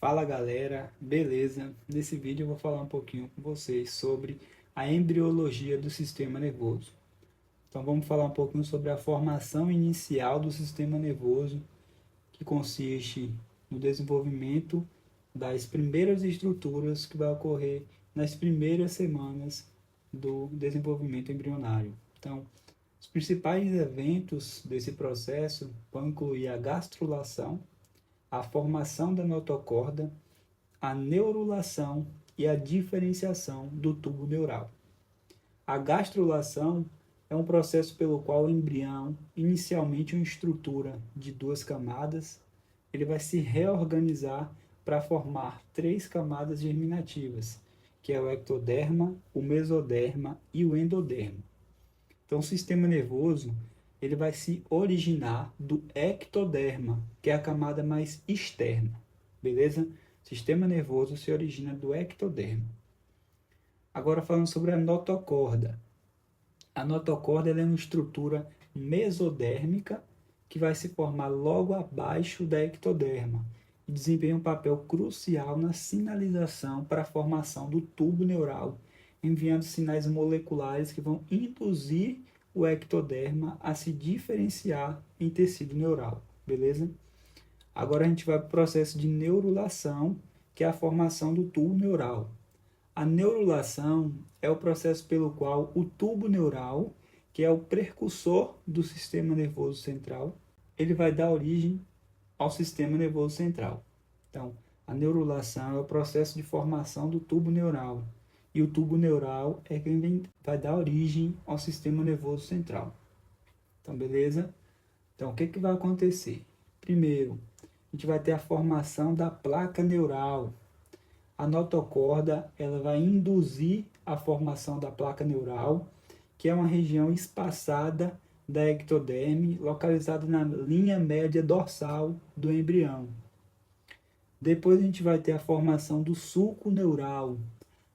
Fala galera, beleza? Nesse vídeo eu vou falar um pouquinho com vocês sobre a embriologia do sistema nervoso. Então vamos falar um pouquinho sobre a formação inicial do sistema nervoso, que consiste no desenvolvimento das primeiras estruturas que vai ocorrer nas primeiras semanas do desenvolvimento embrionário. Então, os principais eventos desse processo vão incluir a gastrulação, a formação da notocorda, a neurulação e a diferenciação do tubo neural. A gastrulação é um processo pelo qual o embrião, inicialmente uma estrutura de duas camadas, ele vai se reorganizar para formar três camadas germinativas, que é o ectoderma, o mesoderma e o endoderma. Então, o sistema nervoso ele vai se originar do ectoderma, que é a camada mais externa, beleza? O sistema nervoso se origina do ectoderma. Agora falando sobre a notocorda. A notocorda é uma estrutura mesodérmica que vai se formar logo abaixo da ectoderma e desempenha um papel crucial na sinalização para a formação do tubo neural, enviando sinais moleculares que vão induzir o ectoderma a se diferenciar em tecido neural, beleza? Agora a gente vai para o processo de neurulação, que é a formação do tubo neural. A neurulação é o processo pelo qual o tubo neural, que é o precursor do sistema nervoso central, ele vai dar origem ao sistema nervoso central. Então, a neurulação é o processo de formação do tubo neural. E o tubo neural é quem vai dar origem ao sistema nervoso central. Então, beleza? Então, o que vai acontecer? Primeiro, a gente vai ter a formação da placa neural. A notocorda ela vai induzir a formação da placa neural, que é uma região espaçada da ectoderme, localizada na linha média dorsal do embrião. Depois a gente vai ter a formação do sulco neural.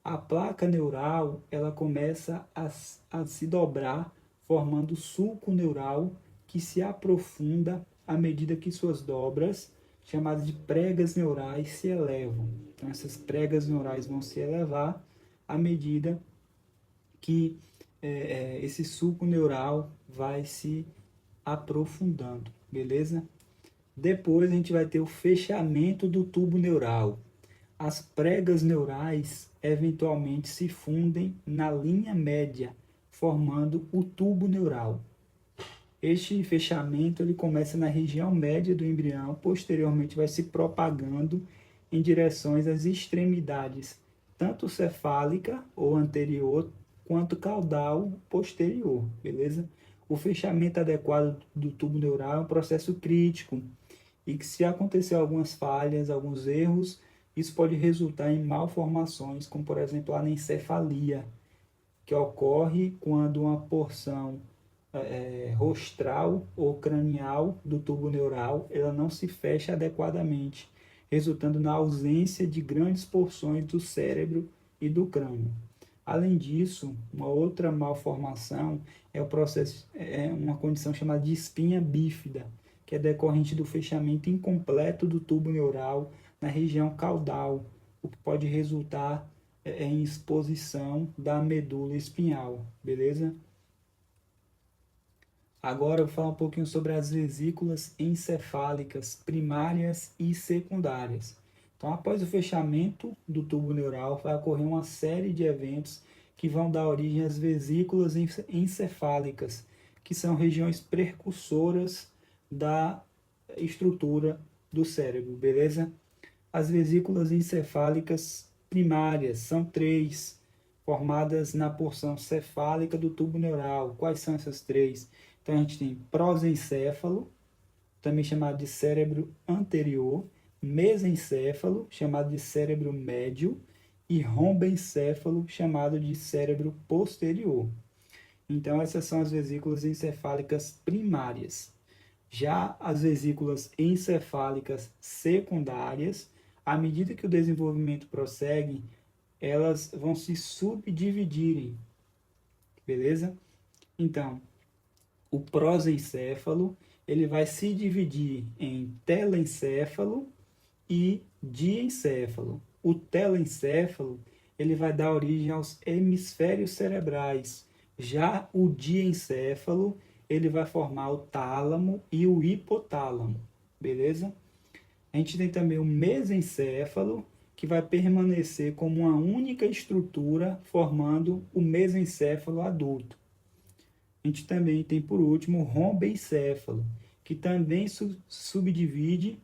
A placa neural ela começa a se dobrar, formando o sulco neural, que se aprofunda à medida que suas dobras, chamadas de pregas neurais, se elevam. Então, essas pregas neurais vão se elevar à medida que esse sulco neural vai se aprofundando, beleza? Depois a gente vai ter o fechamento do tubo neural. As pregas neurais eventualmente se fundem na linha média, formando o tubo neural. Este fechamento ele começa na região média do embrião, posteriormente vai se propagando em direções às extremidades, tanto cefálica ou anterior, quanto caudal posterior, beleza? O fechamento adequado do tubo neural é um processo crítico e que se acontecer algumas falhas, alguns erros, isso pode resultar em malformações, como por exemplo a anencefalia, que ocorre quando uma porção rostral ou cranial do tubo neural ela não se fecha adequadamente, resultando na ausência de grandes porções do cérebro e do crânio. Além disso, uma outra malformação é o processo, uma condição chamada de espinha bífida, que é decorrente do fechamento incompleto do tubo neural na região caudal, o que pode resultar em exposição da medula espinhal, beleza? Agora eu vou falar um pouquinho sobre as vesículas encefálicas primárias e secundárias. Então, após o fechamento do tubo neural, vai ocorrer uma série de eventos que vão dar origem às vesículas encefálicas, que são regiões precursoras da estrutura do cérebro, beleza? As vesículas encefálicas primárias são três, formadas na porção cefálica do tubo neural. Quais são essas três? Então a gente tem prosencéfalo, também chamado de cérebro anterior, mesencéfalo, chamado de cérebro médio, e rombencéfalo, chamado de cérebro posterior. Então essas são as vesículas encefálicas primárias. Já as vesículas encefálicas secundárias, à medida que o desenvolvimento prossegue, elas vão se subdividirem, beleza? Então, o prosencéfalo ele vai se dividir em telencéfalo e diencéfalo. O telencéfalo, ele vai dar origem aos hemisférios cerebrais. Já o diencéfalo, ele vai formar o tálamo e o hipotálamo, beleza? A gente tem também o mesencéfalo, que vai permanecer como uma única estrutura, formando o mesencéfalo adulto. A gente também tem, por último, o rombencéfalo, que também se subdivide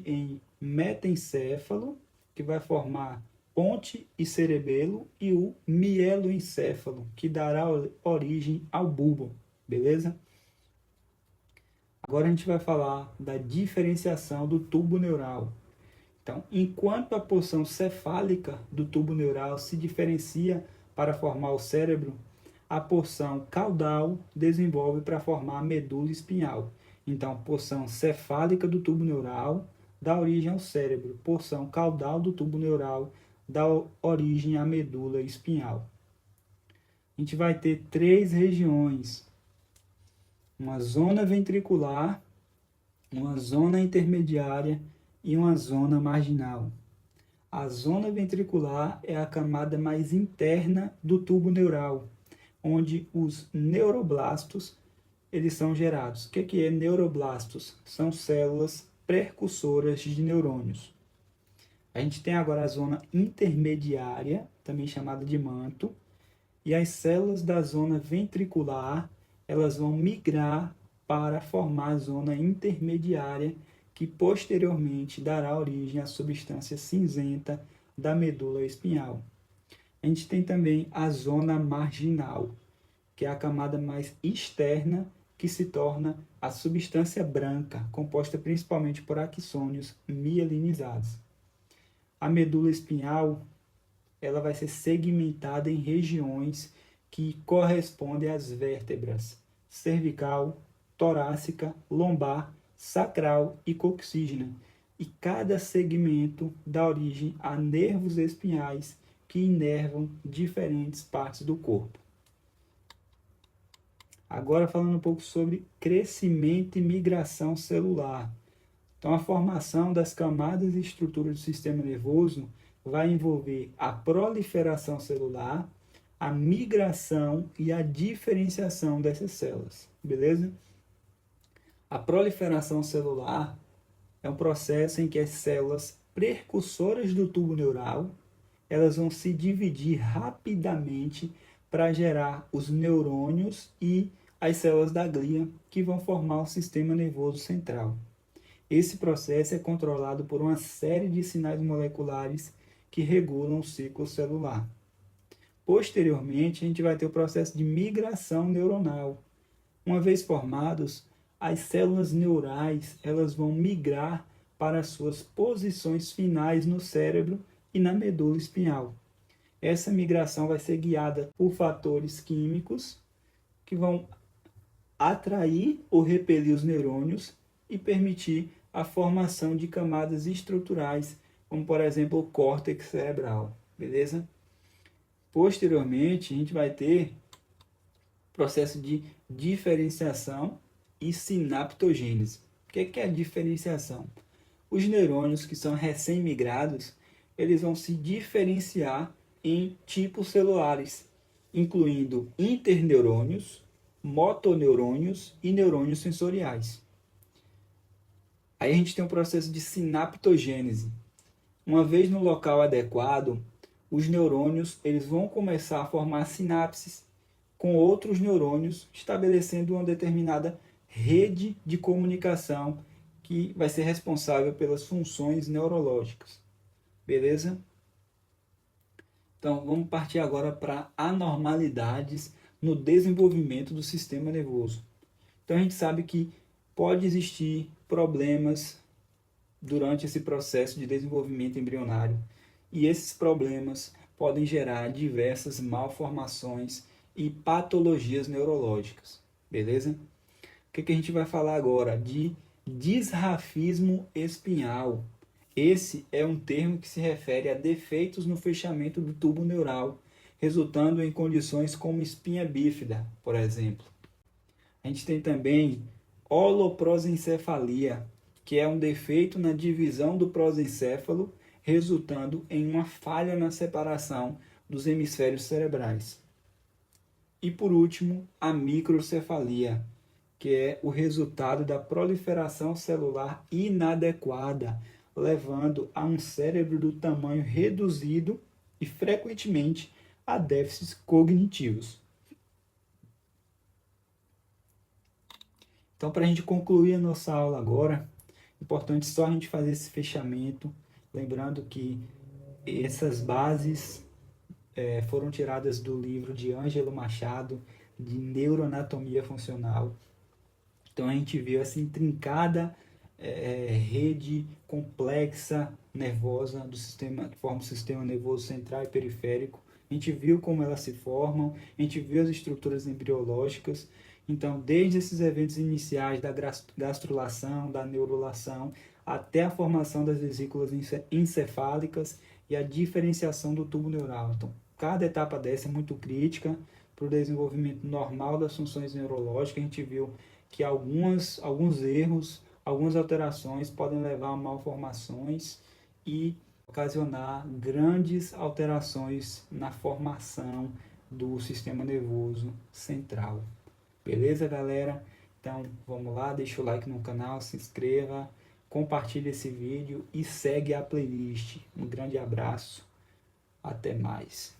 em metencéfalo, que vai formar ponte e cerebelo, e o mieloencéfalo, que dará origem ao bulbo, beleza? Agora a gente vai falar da diferenciação do tubo neural. Então, enquanto a porção cefálica do tubo neural se diferencia para formar o cérebro, a porção caudal desenvolve para formar a medula espinhal. Então, porção cefálica do tubo neural dá origem ao cérebro, porção caudal do tubo neural dá origem à medula espinhal. A gente vai ter três regiões: uma zona ventricular, uma zona intermediária e uma zona marginal. A zona ventricular é a camada mais interna do tubo neural, onde os neuroblastos eles são gerados. O que é neuroblastos? São células precursoras de neurônios. A gente tem agora a zona intermediária, também chamada de manto, e as células da zona ventricular elas vão migrar para formar a zona intermediária, que posteriormente dará origem à substância cinzenta da medula espinhal. A gente tem também a zona marginal, que é a camada mais externa, que se torna a substância branca, composta principalmente por axônios mielinizados. A medula espinhal ela vai ser segmentada em regiões que correspondem às vértebras cervical, torácica, lombar, sacral e coxígena. E cada segmento dá origem a nervos espinhais que inervam diferentes partes do corpo. Agora falando um pouco sobre crescimento e migração celular. Então, a formação das camadas e estruturas do sistema nervoso vai envolver a proliferação celular, a migração e a diferenciação dessas células, beleza? A proliferação celular é um processo em que as células precursoras do tubo neural elas vão se dividir rapidamente para gerar os neurônios e as células da glia que vão formar o sistema nervoso central. Esse processo é controlado por uma série de sinais moleculares que regulam o ciclo celular. Posteriormente, a gente vai ter o processo de migração neuronal. Uma vez formados, as células neurais elas vão migrar para suas posições finais no cérebro e na medula espinhal. Essa migração vai ser guiada por fatores químicos que vão atrair ou repelir os neurônios e permitir a formação de camadas estruturais, como por exemplo o córtex cerebral, beleza? Posteriormente, a gente vai ter processo de diferenciação e sinaptogênese. O que é a diferenciação? Os neurônios que são recém-migrados, eles vão se diferenciar em tipos celulares, incluindo interneurônios, motoneurônios e neurônios sensoriais. Aí a gente tem um processo de sinaptogênese. Uma vez no local adequado, os neurônios eles vão começar a formar sinapses com outros neurônios, estabelecendo uma determinada rede de comunicação que vai ser responsável pelas funções neurológicas. Beleza? Então, vamos partir agora para anormalidades no desenvolvimento do sistema nervoso. Então, a gente sabe que pode existir problemas durante esse processo de desenvolvimento embrionário, e esses problemas podem gerar diversas malformações e patologias neurológicas, beleza? O que a gente vai falar agora? De disrafismo espinhal. Esse é um termo que se refere a defeitos no fechamento do tubo neural, resultando em condições como espinha bífida, por exemplo. A gente tem também holoprosencefalia, que é um defeito na divisão do prosencéfalo, resultando em uma falha na separação dos hemisférios cerebrais. E por último, a microcefalia, que é o resultado da proliferação celular inadequada, levando a um cérebro do tamanho reduzido e frequentemente a déficits cognitivos. Então, para a gente concluir a nossa aula agora, é importante só a gente fazer esse fechamento, lembrando que essas bases foram tiradas do livro de Ângelo Machado, de Neuroanatomia Funcional. Então, a gente viu essa intrincada rede complexa nervosa do sistema, que forma o sistema nervoso central e periférico. A gente viu como elas se formam, a gente viu as estruturas embriológicas. Então, desde esses eventos iniciais da gastrulação, da neurulação, até a formação das vesículas encefálicas e a diferenciação do tubo neural. Então, cada etapa dessa é muito crítica para o desenvolvimento normal das funções neurológicas. A gente viu que alguns erros, algumas alterações podem levar a malformações e ocasionar grandes alterações na formação do sistema nervoso central. Beleza, galera? Então, vamos lá, deixa o like no canal, se inscreva, compartilhe esse vídeo e segue a playlist. Um grande abraço, até mais.